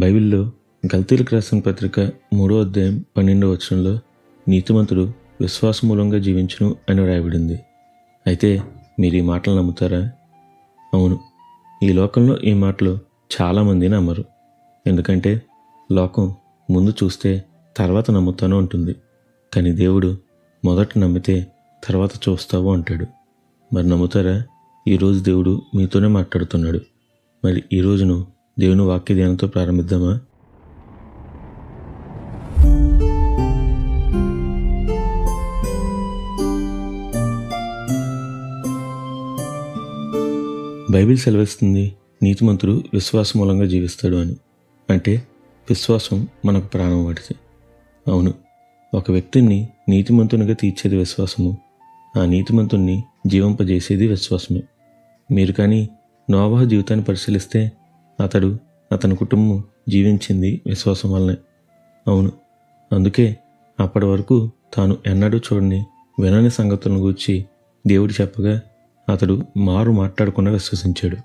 బైబిల్లో గల్తీలకు రాసిన పత్రిక 3వ అధ్యాయం 12వ వచనంలో నీతిమంతుడు విశ్వాస మూలంగా జీవించును అని రాయబడింది. అయితే మీరు ఈ మాటలు నమ్ముతారా? అవును, ఈ లోకంలో ఈ మాటలు చాలామంది నమ్మరు. ఎందుకంటే లోకం ముందు చూస్తే తర్వాత నమ్ముతాను అంటుంది. కానీ దేవుడు మొదట నమ్మితే తర్వాత చూస్తావు అంటాడు. మరి నమ్ముతారా? ఈరోజు దేవుడు మీతోనే మాట్లాడుతున్నాడు. మరి ఈ రోజును దేవుని వాక్య ధ్యానంతో ప్రారంభిద్దామా? బైబిల్ సెలవిస్తుంది నీతిమంతుడు విశ్వాస మూలంగా జీవిస్తాడు అని. అంటే విశ్వాసం మనకు ప్రాణం వాటిది. అవును, ఒక వ్యక్తిని నీతిమంతునిగా తీర్చేది విశ్వాసము, ఆ నీతిమంతుణ్ణి జీవింపజేసేది విశ్వాసమే. మీరు కానీ నోవహు జీవితాన్ని పరిశీలిస్తే అతని కుటుంబం జీవించింది విశ్వాసం వల్లనే. అవును, అందుకే అప్పటి వరకు తాను ఎన్నడూ చూడని వినని సంగతులను గూర్చి దేవుడు చెప్పగా అతడు మాట్లాడకుండా విశ్వసించాడు.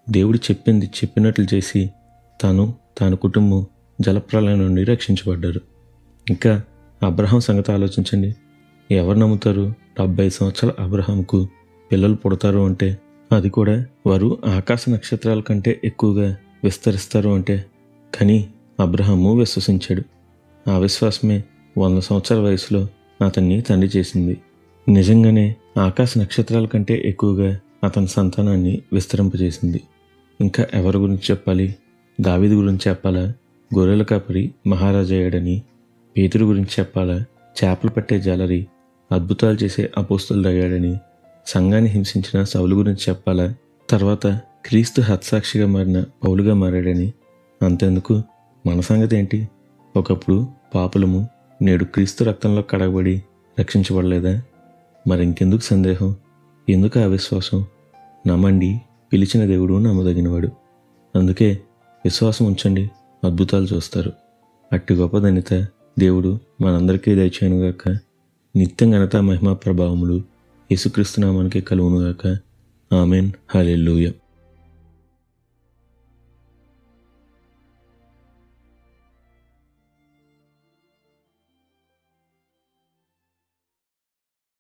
దేవుడు చెప్పింది చెప్పినట్లు చేసి తాను కుటుంబం జలప్రలయం నుండి రక్షించబడ్డారు. ఇంకా అబ్రహాం సంగతి ఆలోచించండి. ఎవరు నమ్ముతారు 70 సంవత్సరాల అబ్రహాంకు పిల్లలు పుడతారు అంటే, అది కూడా వారు ఆకాశ నక్షత్రాల కంటే ఎక్కువగా విస్తరిస్తారు అంటే? కానీ అబ్రహాము విశ్వసించాడు. ఆ విశ్వాసమే 100 సంవత్సరాల వయసులో అతన్ని తండ్రి చేసింది. నిజంగానే ఆకాశ నక్షత్రాల కంటే ఎక్కువగా అతని సంతానాన్ని విస్తరింపజేసింది. ఇంకా ఎవరి గురించి చెప్పాలి? దావీదు గురించి చెప్పాలా? గొర్రెల కాపరి మహారాజు అయ్యాడని. పేతురు గురించి చెప్పాలా? చేపలు పట్టే జాలరి, అద్భుతాలు చేసే అపోస్తలుడు అయ్యాడని. సంఘాన్ని హింసించిన సౌలు గురించి చెప్పాలా? తర్వాత క్రీస్తు హతసాక్షిగా మారిన పౌలుగా మారాడని. అంతెందుకు, మన సంగతి ఏంటి? ఒకప్పుడు పాపులము, నేడు క్రీస్తు రక్తంలో కడగబడి రక్షించబడలేదా? మరి ఇంకెందుకు సందేహం? ఎందుకు అవిశ్వాసం? నమ్మండి, పిలిచిన దేవుడు నమ్మదగినవాడు. అందుకే విశ్వాసం ఉంచండి, అద్భుతాలు చూస్తారు. అట్టి గొప్ప ధన్యత దేవుడు మనందరికీ దయచేయనుగాక. నిత్యం ఘనత మహిమా ప్రభావములు యేసుక్రీస్తు నామానికి కలుగునుగాక. ఆమెన్. హల్లెలూయా.